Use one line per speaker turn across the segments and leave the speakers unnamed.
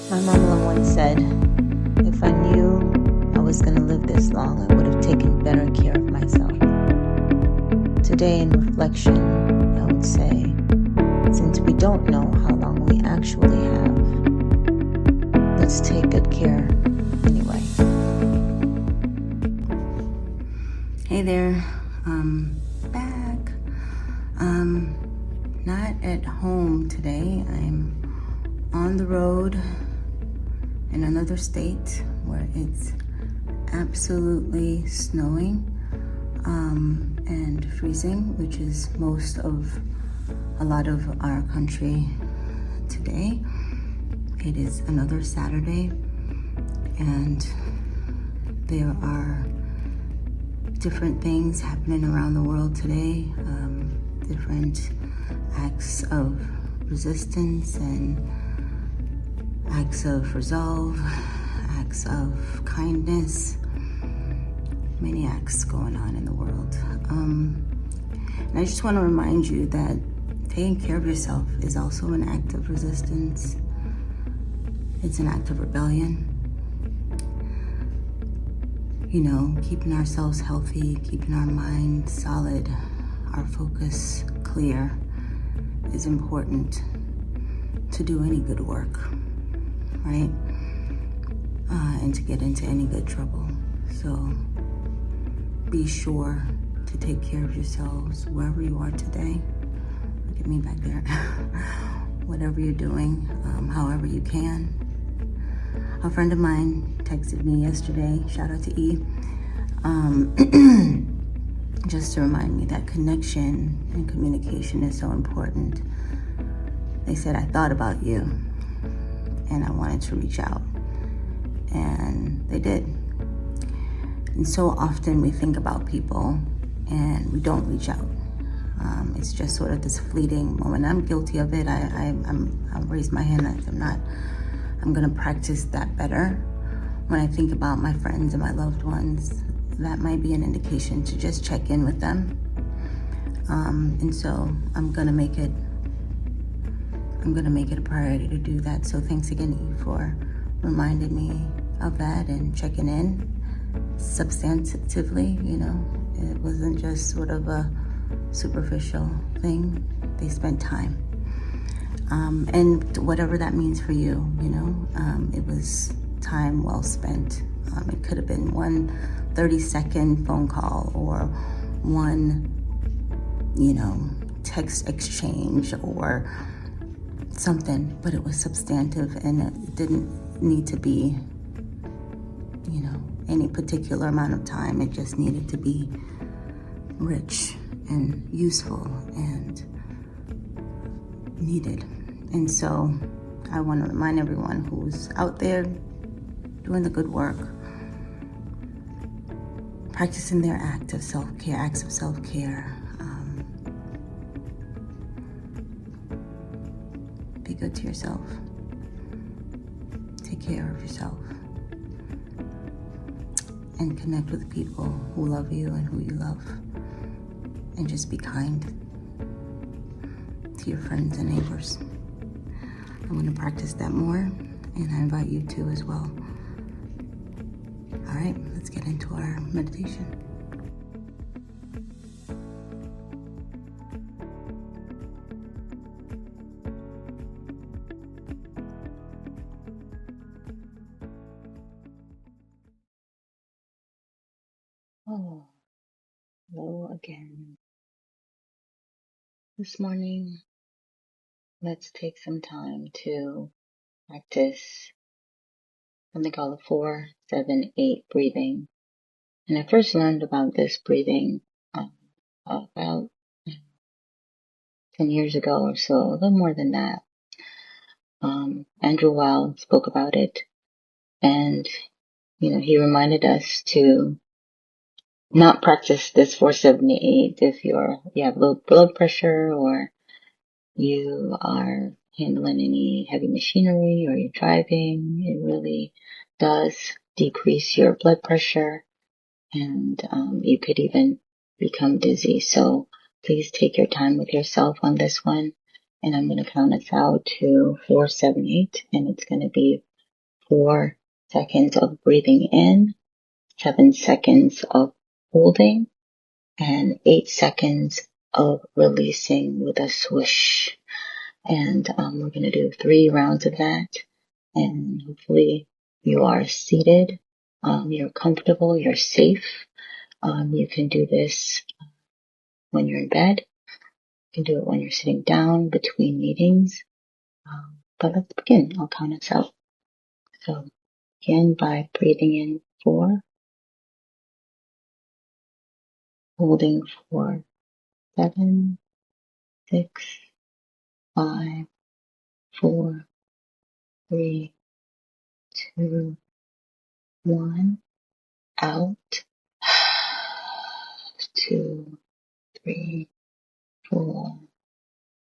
My mama once said, if I knew I was going to live this long, I would have taken better care of myself. Today, in reflection, I would say, since we don't know how long we actually have, let's take good care anyway.
Hey there, back. Not at home today. I'm on the road in another state where it's absolutely snowing and freezing, which is a lot of our country today. It is another Saturday, and there are different things happening around the world today, different acts of resistance and acts of resolve, acts of kindness, many acts going on in the world. And I just want to remind you that taking care of yourself is also an act of resistance. It's an act of rebellion. Keeping ourselves healthy, keeping our mind solid, our focus clear is important to do any good work, right? And to get into any good trouble. So be sure to take care of yourselves wherever you are today. Look at me back there. Whatever you're doing, however you can. A friend of mine texted me yesterday, shout out to E, just to remind me that connection and communication is so important. They said, I thought about you and I wanted to reach out. And they did. And so often we think about people and we don't reach out. It's just sort of this fleeting moment. I'm guilty of it. I'll raise my hand. I'm gonna practice that better. When I think about my friends and my loved ones, that might be an indication to just check in with them. And so I'm gonna make it a priority to do that. So thanks again, Eve, for reminding me of that and checking in substantively. It wasn't just sort of a superficial thing. They spent time. And whatever that means for you, it was time well spent. It could have been one 30-second phone call or one, text exchange or something, but it was substantive and it didn't need to be, any particular amount of time. It just needed to be rich and useful and needed. And so I want to remind everyone who's out there doing the good work, practicing their acts of self-care. Be good to yourself. Take care of yourself. And connect with people who love you and who you love. And just be kind to your friends and neighbors. I'm going to practice that more, and I invite you to as well. All right, let's get into our meditation.
Oh, hello again. This morning, let's take some time to practice something called the 4-7-8 breathing. And I first learned about this breathing about 10 years ago or so, a little more than that. Andrew Weil spoke about it, and he reminded us to not practice this 4-7-8 if you have low blood pressure or you are handling any heavy machinery or you're driving. It really does decrease your blood pressure, and you could even become dizzy. So please take your time with yourself on this one. And I'm going to count us out to 4-7-8, and it's going to be 4 seconds of breathing in, 7 seconds of holding, and 8 seconds of releasing with a swoosh. And we're going to do 3 rounds of that. And hopefully you are seated, you're comfortable, you're safe. You can do this when you're in bed. You can do it when you're sitting down between meetings. But let's begin. I'll count us out. So begin by breathing in 4, holding for 7, 6, 5, 4, 3, 2, 1. Out. 2, 3, 4,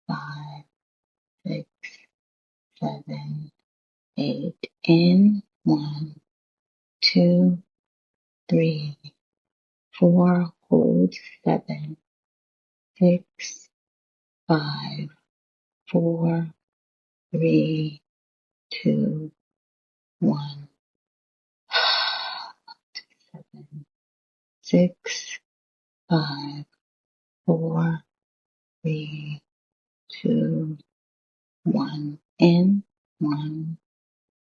5, 6, 7, 8. In. 1, 2, 3, 4. Hold. 7, 6, 5, 4, 3, 2, 1. 7, 6, 5, 4, 3, 2, 1. In. 1,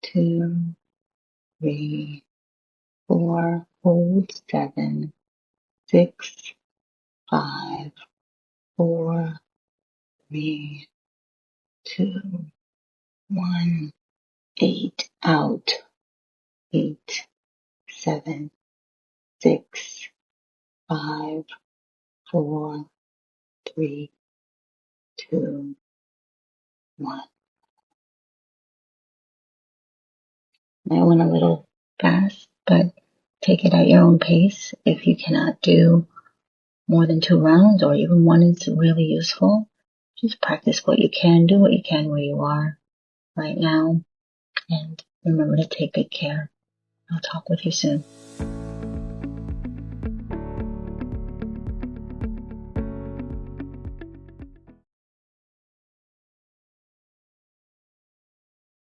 2, 3, 4. Hold. 7, 6, 5, 4, 3, 2, 1. 8. Out. 8, 7, 6, 5, 4, 3, 2, 1. That went a little fast, but take it at your own pace. If you cannot do more than 2 rounds, or even one is really useful, just practice what you can, do what you can where you are right now, and remember to take good care. I'll talk with you soon.